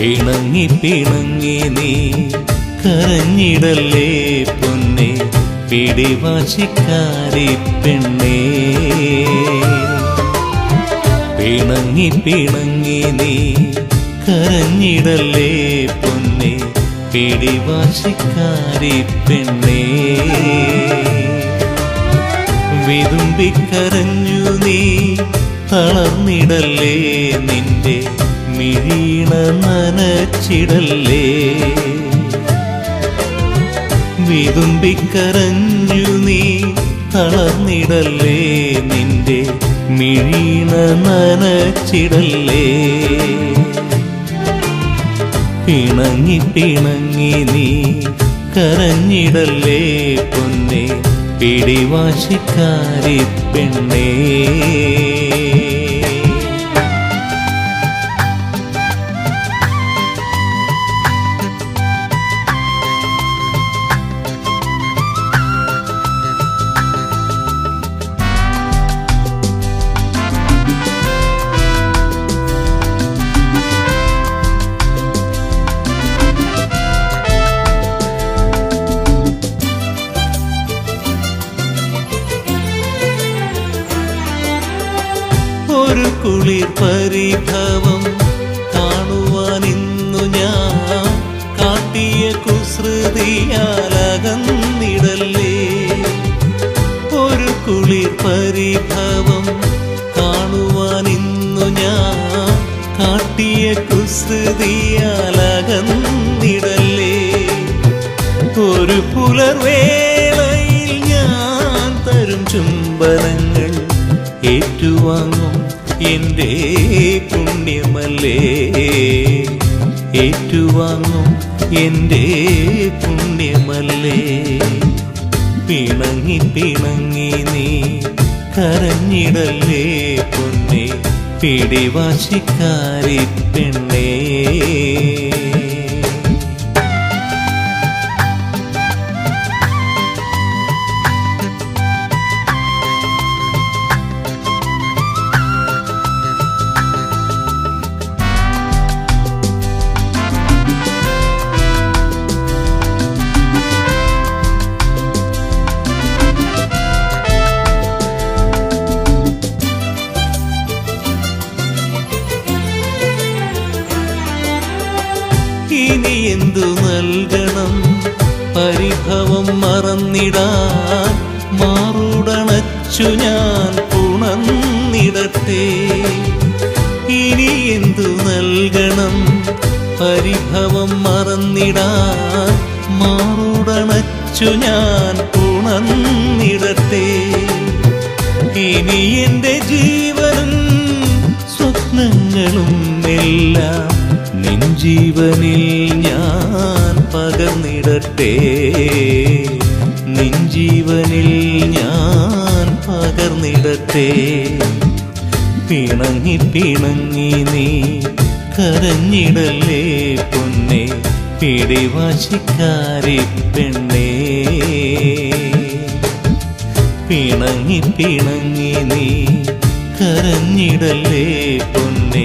പിണങ്ങി പിണങ്ങി നീ കരഞ്ഞിടല്ലേ പൊന്നെ പിടിവാശിക്കാരി പെണ്ണേ. പിണങ്ങി പിണങ്ങി നീ കരഞ്ഞിടല്ലേ പൊന്നെ പിടിവാശിക്കാരി പെണ്ണേ. വിതുമ്പിക്കരഞ്ഞു നീ തളർന്നിടല്ലേ നിന്റെ മിഴീണ നനച്ചിടല്ലേ. വിതുമ്പിക്കരഞ്ഞു നീ തളർന്നിടല്ലേ നിന്റെ മിഴീണ നനച്ചിടല്ലേ. പിണങ്ങി പിണങ്ങി നീ കരഞ്ഞിടല്ലേ പൊന്നെ പിടിവാശിക്കാരി പെണ്ണേ. ഒരു കുളിർ പരിഭവം കാണുവാൻ ഇന്നു ഞാൻ കാട്ടിയ കുസൃതിയാലകന്നിടല്ലേ. ഒരു കുളിർ പരിഭവം കാണുവാൻ ഇന്നു ഞാൻ കാട്ടിയ കുസൃതിയാലകന്നിടല്ലേ. ഒരു പുലർവേളയിൽ ഞാൻ തരും ചുംബനങ്ങൾ ഏറ്റുവാങ്ങും എൻ്റെ പുണ്യമല്ലേ. ഏറ്റുവാങ്ങും എൻ്റെ പുണ്യമല്ലേ. പിണങ്ങി പിണങ്ങി നീ കരഞ്ഞിടല്ലേ പൊന്നെ പിടിവാശിക്കാരി പെണ്ണേ. ഇനി എന്തു നൽകണം പരിഭവം മറന്നിടാൻ മാറുടണച്ചു ഞാൻ പുണർന്നിടട്ടെ. ഇനി എന്തു നൽകണം പരിഭവം മറന്നിടാൻ മാറുടണച്ചു ഞാൻ പുണർന്നിടട്ടെ. ഇനി എൻ്റെ ജീവനും സ്വപ്നങ്ങളും എല്ലാം നിൻ ജീവനിൽ ഞാൻ പകർന്നിടട്ടെ. നിൻ ജീവനിൽ ഞാൻ പകർന്നിടട്ടെ. പിണങ്ങി പിണങ്ങി നീ കരഞ്ഞിടല്ലേ പൊന്നെ പിടിവാശിക്കാരി പെണ്ണേ. പിണങ്ങി പിണങ്ങി നീ കരഞ്ഞിടല്ലേ പൊന്നെ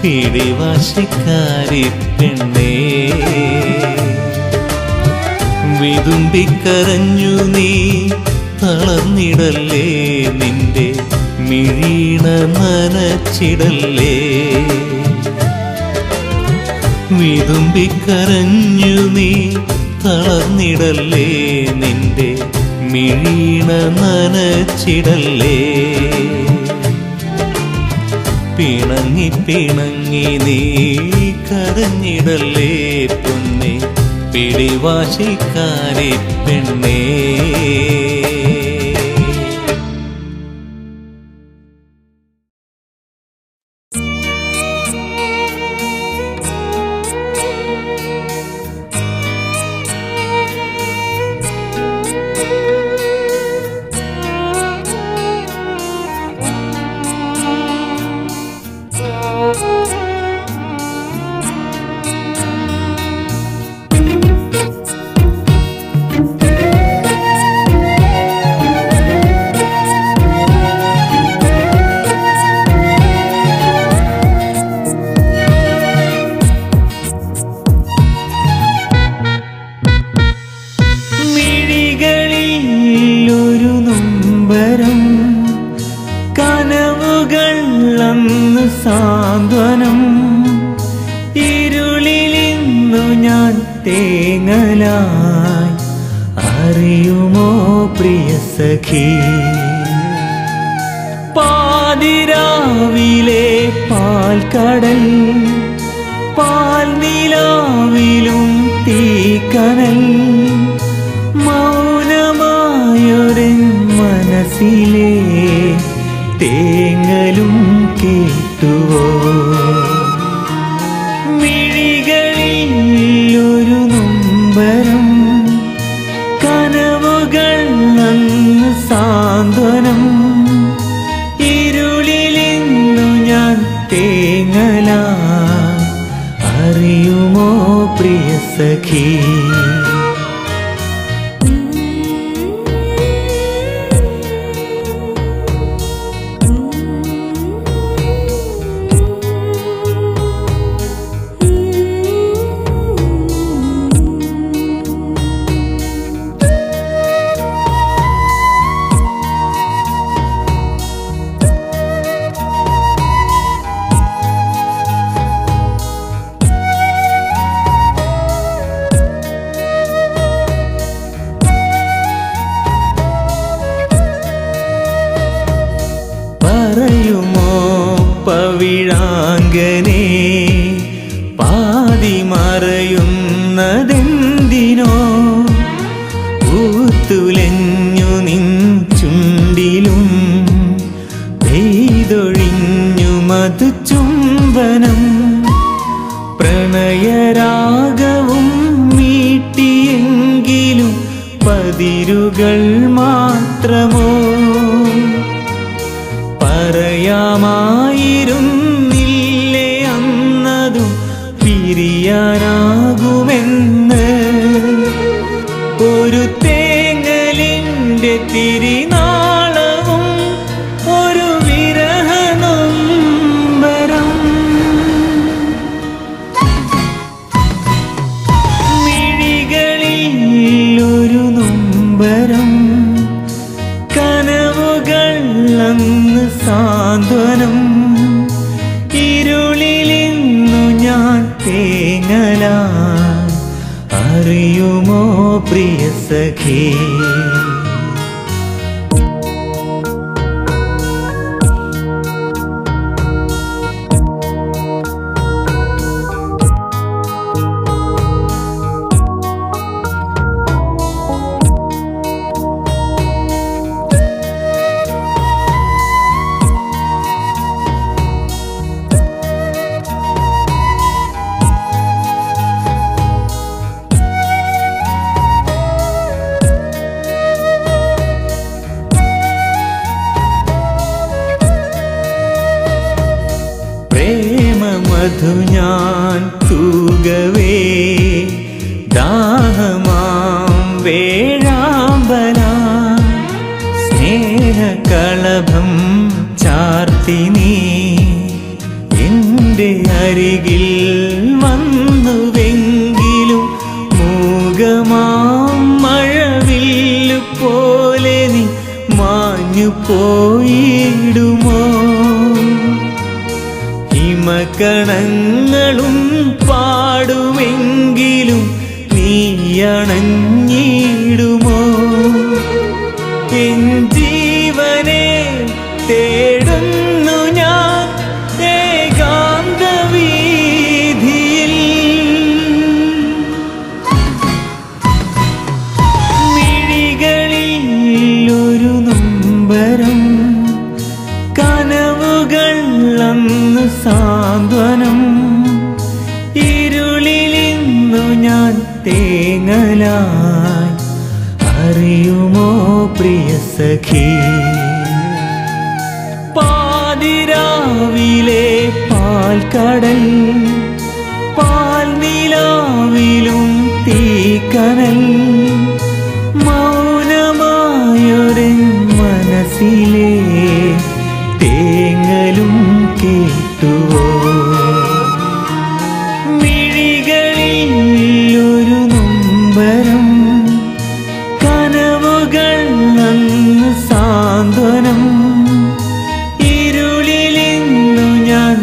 പിടിവാശിക്കാരി പെണ്ണേ. വിതുമ്പിക്കരഞ്ഞു നീ തളർന്നിടല്ലേ നിന്റെ മിഴീണ നനച്ചിടല്ലേ. വിതുമ്പിക്കരഞ്ഞു നീ തളർന്നിടല്ലേ നിന്റെ മിഴീണ നനച്ചിടല്ലേ. പിണങ്ങി പിണങ്ങി നീ കരഞ്ഞിടല്ലേ പൊന്നെ പിടിവാശിക്കാരി പെണ്ണേ. സാന്ത്വനം. ഇരുളിലിന്നു ഞാൻ തേങ്ങലായി, അറിയുമോ പ്രിയ സഖി? പാതിരാവിലെ പാൽക്കടൽ, പാൽനിലാവിലും തീക്കനൽ, മൗനമായൊരൻ മനസ്സിലെ തേങ്ങലും കേട്ടുവോ? മിഴികളിൽ ഒരു നൊമ്പരം, കനവുകൾ അങ്ങ് സാന്ത്വനം. ഇരുളിലിന്നു ഞാൻ തേങ്ങലാ, അറിയുമോ പ്രിയ സഖി? പറയുമോ പവിഴാങ്കനെ, പാതി മറയുന്നതെന്തിനോ? ഊത്തുലഞ്ഞു നിൻ ചുണ്ടിലും പെയ്തൊഴിഞ്ഞു മധുചുംബനം. പ്രണയരാഗവും മീട്ടിയെങ്കിലും പതിരുകൾ മാത്രമോ? പറയാമായിരുന്നില്ലേ അന്നതും പിരിയാനാകുമെന്ന്? ഒരു തേങ്ങലിൻ്റെ തിരിനാളവും ഒരു വിരഹനൊമ്പരം. മിഴികളിൽ ഒരു നൊമ്പരം, കനവുകൾ അങ്ങ് സാന്ത്വനം. ഇരുളിലിന്നു ഞാൻ തേങ്ങലായി, അറിയുമോ പ്രിയ സഖി? പ്രേമമധു ഞാൻ തൂകവേ, ദാഹമാം വേഴാമ്പല, സ്നേഹകളഭം ചാർത്തി നീ എൻ്റെ അരികിൽ വന്നുവെങ്കിലും മൂകമാം മഴവില്ലു പോലെ നീ മാഞ്ഞു പോയിടുമോ? ഹിമകണങ്ങളും പാടുമെങ്കിലും നീ അണഞ്ഞിടുമോ? എൻ ജീവനെ തേടുന്നു ഞാൻ ഏകാന്ത വീഥിയിൽ. മിഴികളിൽ ഒരു നൊമ്പരം, കനവുകൾ അങ്ങ് സാന്ത്വനം. ഇരുളിലിന്നു ഞാൻ തേങ്ങലായി, അറിയുമോ പ്രിയ സഖി? പാതിരാവിലെ പാൽക്കടൽ, പാൽനിലാവിലും തീക്കനൽ, മൗനമായൊരൻ മനസ്സിലെ തേങ്ങലും കേട്ടുവോ? മിഴികളിൽ ഒരു നൊമ്പരം, കനവുകൾ അങ്ങ് സാന്ത്വനം. ഇരുളിലിന്നു ഞാൻ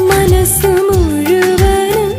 മനസ്സ് മുഴുവനും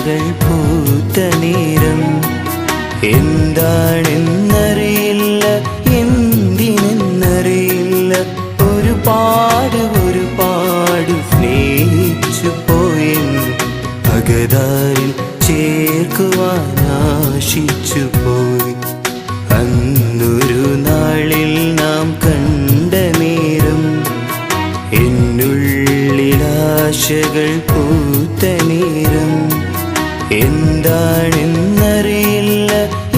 നിരാശകൾ പൂത്ത നേരം എന്താണെന്നറിയില്ല, എന്തിനെന്നറിയില്ല, ഒരുപാട് സ്നേഹിച്ചു പോയെൻ അകതാരിൽ ചേർക്കുവാൻ ആശിച്ചു പോയി. അന്നൊരു നാളിൽ നാം കണ്ട നേരം എന്നുള്ളിലാശകൾ പൂത്ത നേരം എന്താണെന്നറിയില്ല,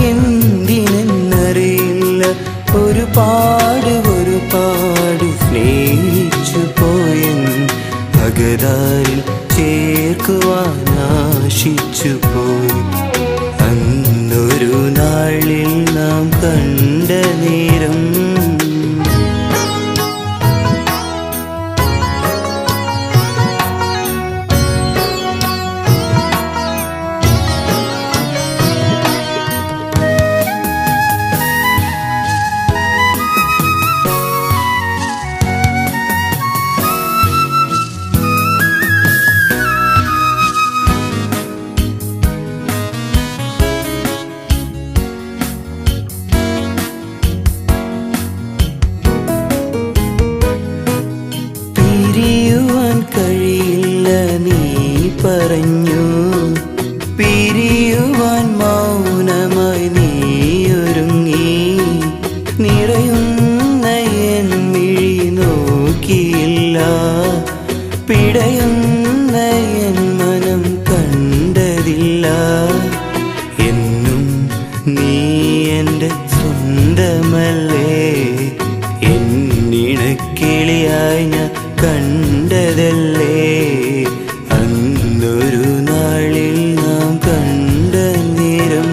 എന്തിനെന്നറിയില്ല, ഒരുപാട് സ്നേഹിച്ചു പോയെൻ അകതാരിൽ ചേർക്കുവാൻ ആശിച്ചു പോയി. അന്നൊരു നാളിൽ നാം കണ്ട നേരം കഴിയില്ല നീ പറഞ്ഞു, പിരിയുവാൻ മൗനമായി നീ ഒരുങ്ങി. നിറയുന്ന എൻ മിഴി നോക്കിയില്ല, പിടയുന്ന എൻ മനം കണ്ടതില്ല. എന്നും നീ എൻ്റെ സ്വന്തമല്ലേ, എന്നിണക്കിളിയായി ഞാൻ കണ്ടതല്ലേ. അന്നൊരു നാളിൽ നാം കണ്ട നേരം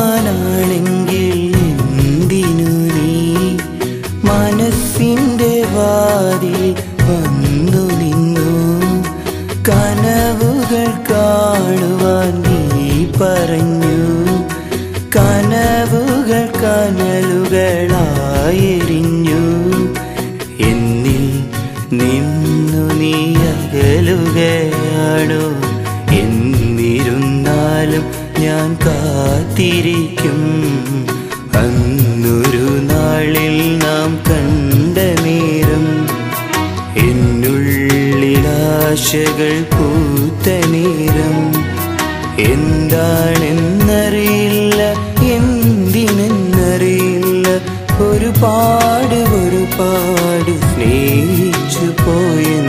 അകലുവാനാണെങ്കിൽ എന്തിനു നീ മനസ്സിൻ്റെ വാതിൽ വന്നു നിന്നു. കനവുകൾ കാണുവാൻ നീ പറഞ്ഞു, കനവുകൾ കനലുകളായെരിഞ്ഞു. എന്നിൽ നിന്നു നീ അകലുകയാണോ, എന്നിരുന്നാലും ഞാൻ കാത്തിരിക്കും. അന്നൊരു നാളിൽ നാം കണ്ട നേരം എന്നുള്ളിലാശകൾ പൂത്ത നേരം എന്താണെന്നറിയില്ല, എന്തിനെന്നറിയില്ല, ഒരുപാട് സ്നേഹിച്ചു പോയെൻ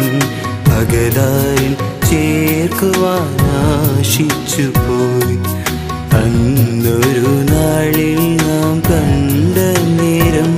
അകതാരിൽ ചേർക്കുവാൻ ആശിച്ചു പോയി. അന്നൊരു നാളിൽ നാം കണ്ട നേരം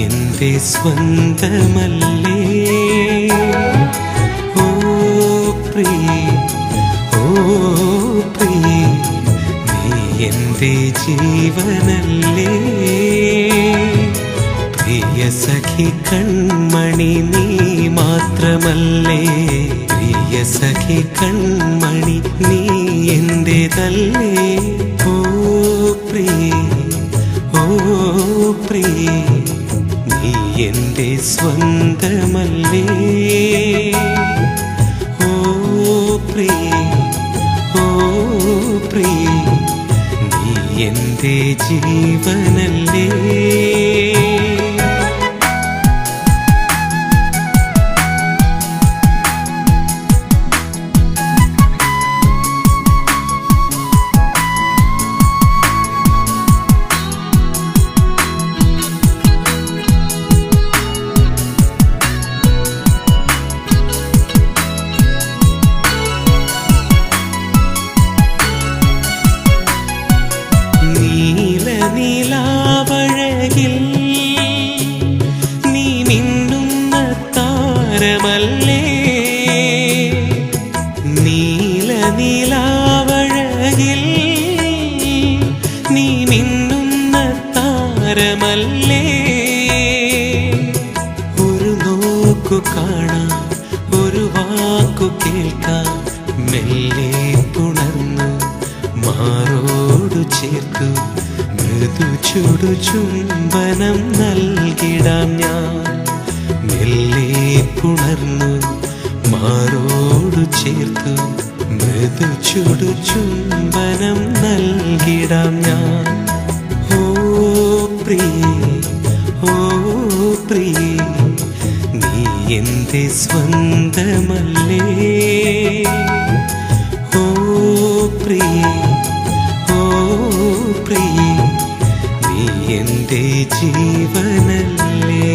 എന്റെ സ്വന്തമല്ലേ. ഓ പ്രിയേ, ഓ പ്രിയേ, നീ എന്റെ ജീവനല്ലേ. പ്രിയ സഖി കൺമണി നീ മാത്രമല്ലേ, പ്രിയ സഖി കൺമണി നീ എന്റേതല്ലേ. ഓ പ്രിയേ, ഓ പ്രിയേ നീ എൻ്റെ സ്വന്തമല്ലേ ഓ പ്രിയേ നീ എൻ്റെ ജീവനല്ലേ നീലാവഴകിൽ നീ മിന്നുന്ന താരമല്ലേ നീലാവഴകിൽ നീ മിന്നുന്ന താരമല്ലേ ഒരു നോക്കു കാണാം ഒരു വാക്കു കേൾക്കാം മെല്ലെ പുണർന്നു മാറോടു ചേർത്തു മൃദു ചുടു ചുംബനം നൽകിടാം ഞാൻ മെല്ലെ പുണർന്നു മാറോടു ചേർത്തു മൃദു ചുടു ചുംബനം നൽകിടാം ഞാൻ ഓ പ്രിയേ നീ എൻ്റെ സ്വന്തമല്ലേ ഓ പ്രിയേ നീ എൻ്റെ ജീവനല്ലേ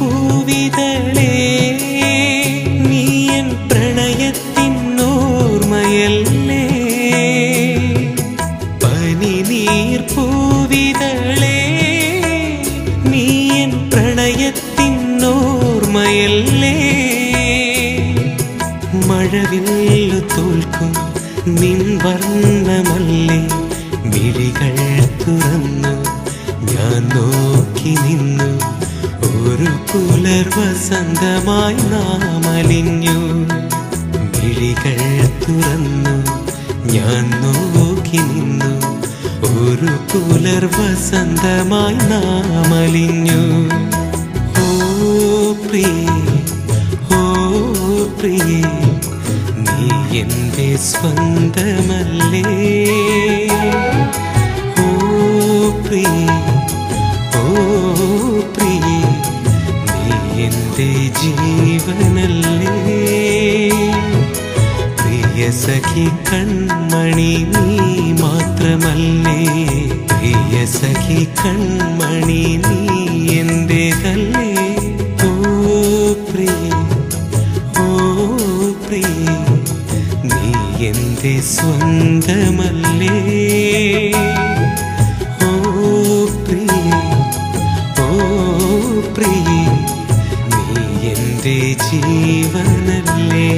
നീർപ്പൂവിതളേ നീയൻ പ്രണയത്തിനോർമ്മയല്ലേ പനി നീർപ്പൂവിതളേ നീയൻ പ്രണയത്തിനോർമ്മയല്ലേ മഴവില്ലു തോൽക്കും നിൻ വർണ്ണമല്ലേ മിഴികൾ തുറന്നു ഞാൻ നോക്കി നിന്നു ഒരു പുലർവസന്തമായി നാം അലിഞ്ഞു മിഴികൾ തുറന്നു ഞാൻ നോക്കി നിന്നു ഒരു പുലർവസന്തമായി നാം അലിഞ്ഞു ഓ പ്രിയേ നീ എൻ്റെ സ്വന്തമല്ലേ ഓ പ്രിയേ നീ എൻ്റെ ജീവനല്ലേ പ്രിയ സഖി കൺമണി നീ മാത്രമല്ലേ പ്രിയ സഖി കൺമണി നീ എൻ്റേതല്ലേ ഓ പ്രിയേ നീ എൻ്റെ സ്വന്തമല്ലേ ഓ പ്രിയേ നീ എൻ്റെ ജീവനല്ലേ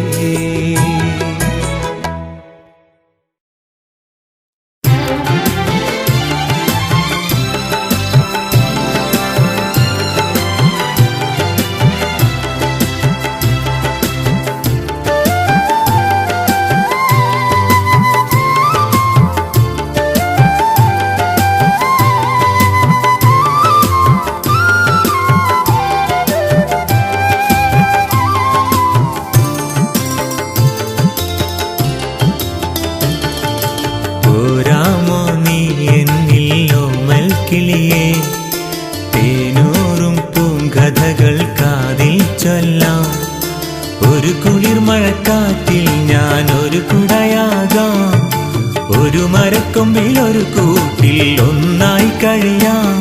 കിളിയേ തേനൂറും പൂങ്കഥകൾ കാതിൽ ചൊല്ലാം ഒരു കുളിർ മഴക്കാറ്റിൽ ഞാൻ ഒരു കുടയാകാം ഒരു മരക്കൊമ്പിൽ ഒരു കൂട്ടിൽ ഒന്നായി കഴിയാം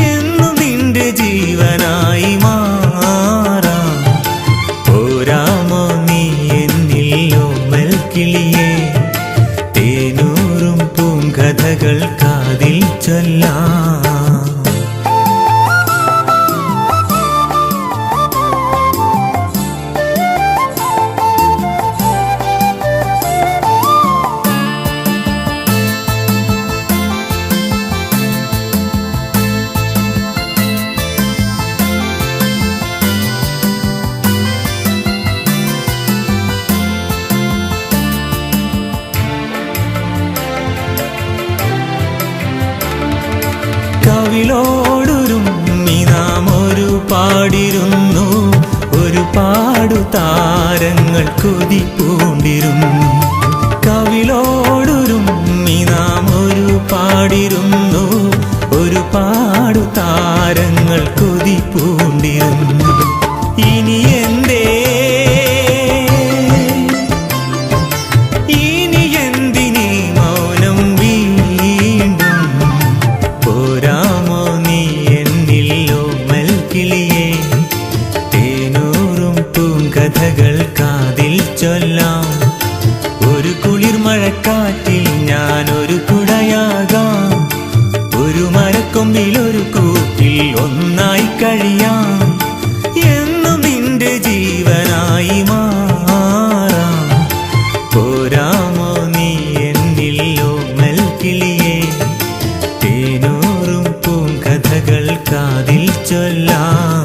എന്നു നിന്റെ ജീവനായി മാറാം പോരാമോ നീ എന്നിൽ ഓമൽ കിളിയേ തേനൂറും പൂങ്കഥകൾ കാതിൽ ചൊല്ലാം കവിളോടുരുമ്മി നാം ഒരു പാടിരുന്നു, ഒരുപാടു താരങ്ങൾ കൊതി പൂണ്ടിരുന്നു. കവിളോടുരുമ്മി നാം ഒരു പാടിരുന്നു, ഒരുപാടു താരങ്ങൾ കൊതി പൂണ്ടിരുന്നു. ഇനി എന്തേ എന്തിനീ മൗനം വീണ്ടും? പോരാമോ നീ എന്നില്ലോ മൽക്കിളിയേ? തേനൂറും പൂങ്കഥകൾ കാതിൽ ചൊല്ലാം. ഒരു കുളിർ മഴക്കാറ്റിൽ ഞാൻ ഒരു കുടയാകാം. ഒരു മരക്കൊമ്പിൽ ഒരു കൂട്ടിൽ ഒന്നായി കഴിയാം. എന്നും നിന്റെ ജീവനായി മാറാം. പോരാമോ നീ എന്നില്ലോ മൽക്കിളിയേ? തേനൂറും പൂങ്കഥകൾ കാതിൽ ചൊല്ലാം.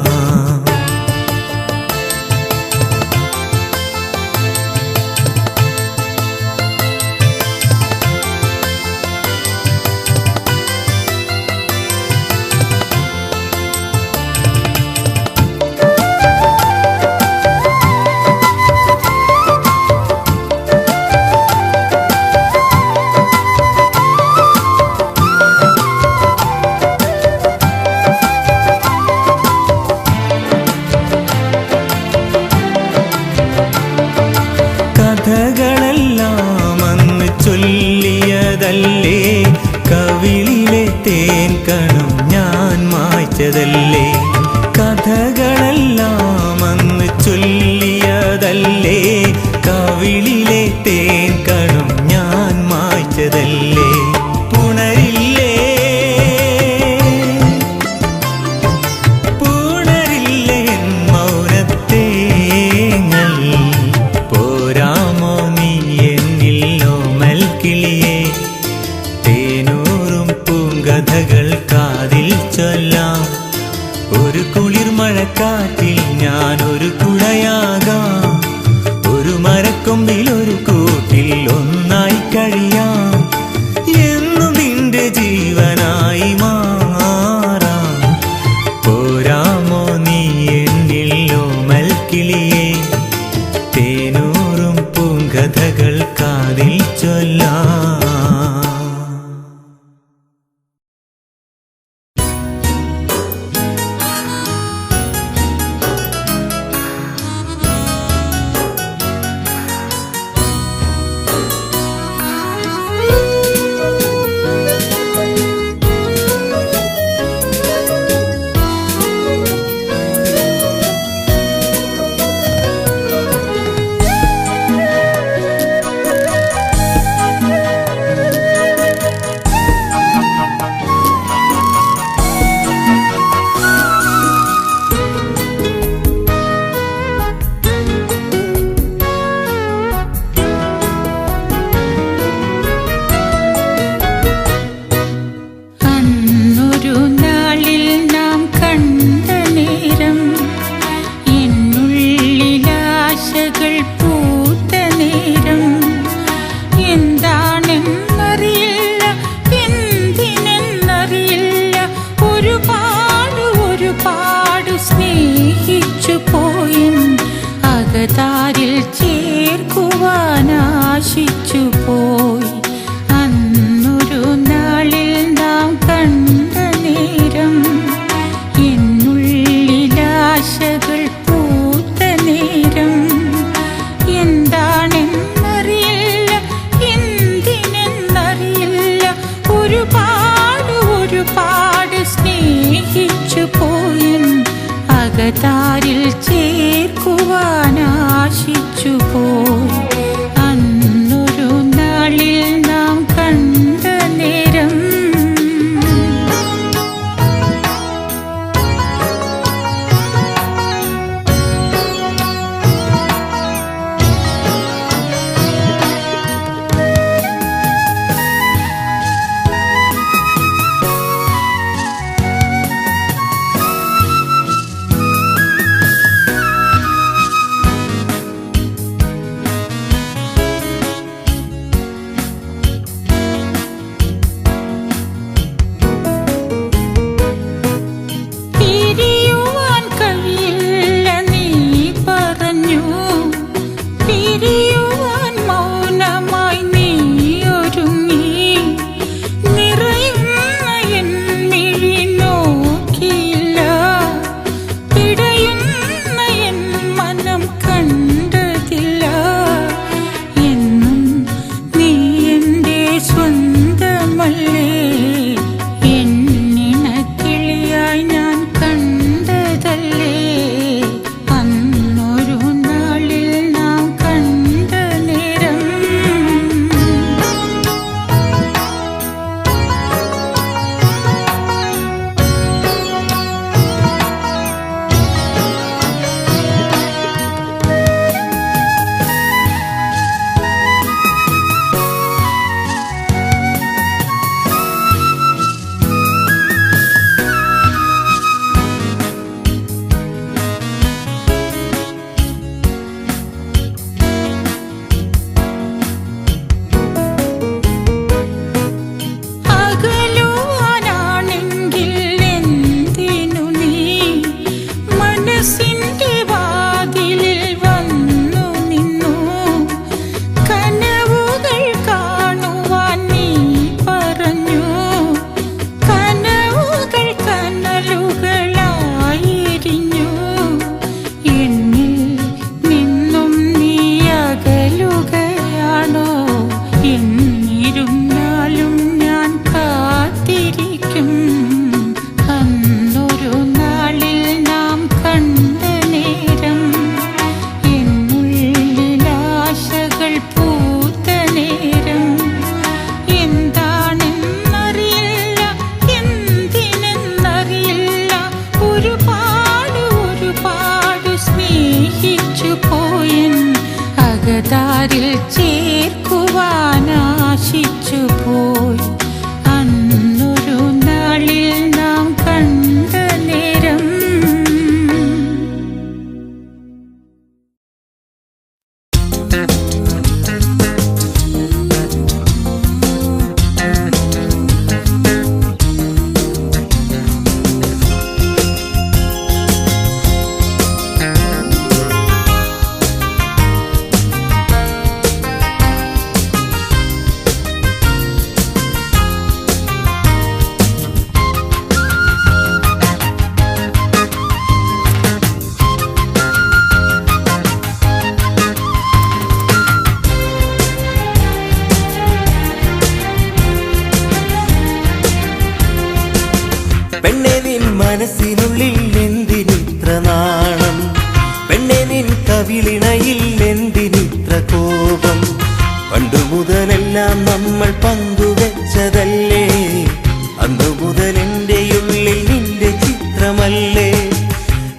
കഥകളെല്ലാം അന്ന് ചൊല്ലിയതല്ലേ? കവിളിലെ തേൻ കണം ഞാൻ മായ്ച്ചതല്ലേ? കഥകളെല്ലാം അന്ന് ചൊല്ലിയതല്ലേ? കവിളിലെ തേൻ കണം ഞാൻ മായ്ച്ചതല്ലേ? പുണരില്ലേ പുണരില്ലേ എൻ മൗനത്തേങ്ങൾ? പോരാമോ നീ എന്നില്ലോ മൽക്കിളിയേ? തേനൂറും പൂങ്കഥകൾ കാതിൽ ചൊല്ലാം. ഒരു കുളിർ മഴക്കാറ്റിൽ ഞാൻ ഒരു കുടയാകാം. ഒരു മരക്കൊമ്പിൽ ഒരു കൂട്ടിൽ ഒന്നായി കഴിയാം. എന്നും നിന്റെ ജീവനായി മാറാം. പോരാമോ നീ എന്നില്ലോ മൽക്കിളിയേ? തേനൂറും പൂങ്കഥകൾ കാതിൽ ചൊല്ലാം. അകതാരിൽ ചേർക്കുവാനാശിച്ചുപോയി. അന്നൊരു നാളിൽ നാം കണ്ട നേരം എന്നുള്ളിലാശകൾ പൂത്ത നേരം. എന്താണെന്നറിയില്ല, എന്തിനെന്നറിയില്ല, ഒരുപാട് സ്നേഹിച്ചു പോയി. അകതാരിൽ ചേർക്കുവാനാശിച്ചുപോയി. അന്നൊരു നാളിൽ നാം കണ്ട നേരം. പെണ്ണെ നിൻ മനസ്സിനുള്ളിൽ എന്തിനിത്ര നാണം, പെണ്ണെ നിൻ കവിളിണയിൽ എന്തിനിത്ര കോപം. പണ്ടു മുതലെല്ലാം നമ്മൾ പങ്കുവെച്ചതല്ലേ, അന്നു മുതൽ എൻ്റെ ഉള്ളിൽ നിന്റെ ചിത്രമല്ലേ.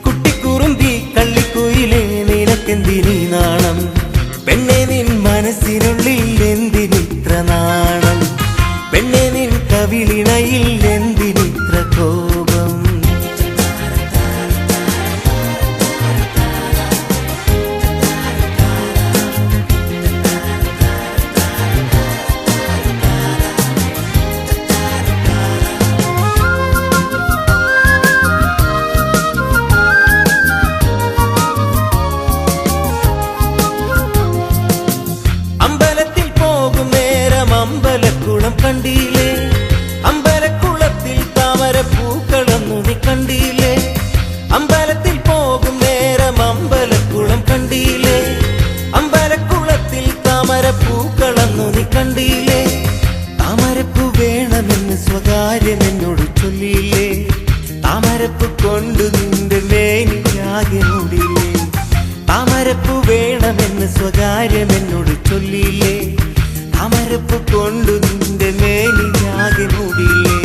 കുട്ടിക്കുറുമ്പി കള്ളിക്കുയിലേ നിനക്കെന്തിനീ നാണം, പെണ്ണെ നിൻ മനസ്സിനുള്ളിൽ എന്തിനിത്ര നാണം, പെണ്ണെ നിൻ കവിളിണയിൽ എന്തിനിത്ര കോപം. അമ്പലത്തിൽ പോകും നേരം അമ്പലക്കുളം കണ്ടില്ലേ, അമ്പലക്കുളത്തിൽ താമരപ്പൂക്കളൊന്നു നീ കണ്ടില്ലേ. അമ്പലത്തിൽ പോകും നേരം അമ്പലക്കുളം കണ്ടില്ലേ, അമ്പലക്കുളത്തിൽ താമരപ്പൂക്കളൊന്നു നീ കണ്ടില്ലേ. താമരപ്പൂ വേണമെന്ന് സ്വകാര്യം എന്നോട് ചൊല്ലിയില്ലേ, താമരപ്പൂ കൊണ്ട് നിന്റെ മേനിയാകെ മൂടിയില്ലേ. താമരപ്പൂ വേണമെന്ന് സ്വകാര്യം എന്നോട് ചൊല്ലിയില്ലേ, താമരപ്പൂ കൊണ്ട് നിന്റെ മേനിയാകെ മൂടിയില്ലേ.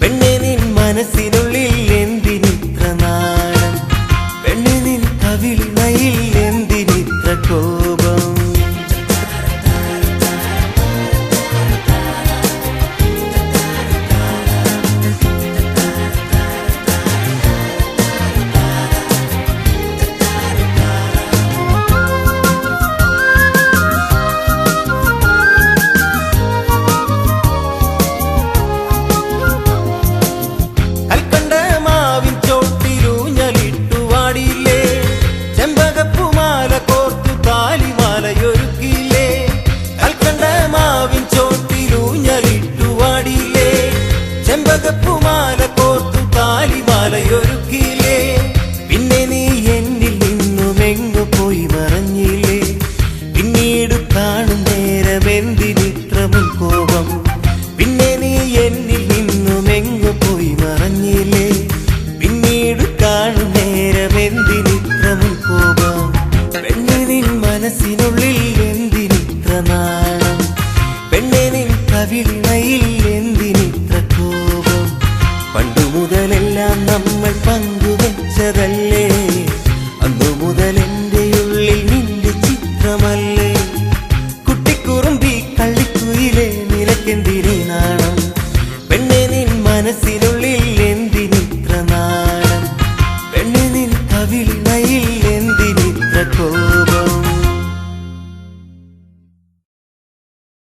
പെണ്ണെ നിൻ മനസ്സിനുള്ളിൽ എന്തിനിത്ര നാണം, പെണ്ണെ നിൻ കവിളിണയിൽ എന്തിനിത്ര കോപം. ചെമ്പകപ്പൂമാല കോർത്തു താലിമാലയൊരുക്കിയില്ലേ. പിന്നെ നീ എന്നിൽ നിന്നും എങ്ങു പോയി മറഞ്ഞില്ലേ, പിന്നീട് കാണും നേരം എന്തിനിത്ര മുൻകോപം. പിന്നെ നീ എന്നിൽ നിന്നും എങ്ങു പോയി മറഞ്ഞില്ലേ, പിന്നീട് കാണും നേരം എന്തിനിത്ര മുൻകോപം. പെണ്ണെ നിൻ മനസ്സിനുള്ളിൽ എന്തിനിത്ര നാണം, പെണ്ണെ നിൻ കവിളിണയിൽ എന്തിനിത്ര കോപം. പണ്ടു മുതലെല്ലാം നമ്മൾ പങ്കുവെച്ചതല്ലേ, അന്നു മുതൽ എൻ്റെ ഉള്ളിൽ നിന്റെ ചിത്രമല്ലേ. കുട്ടിക്കുറുമ്പി കള്ളിക്കുയിലേ നിനക്കെന്തിനീ നാണം, പെണ്ണെ നിൻ മനസ്സിനുള്ളിൽ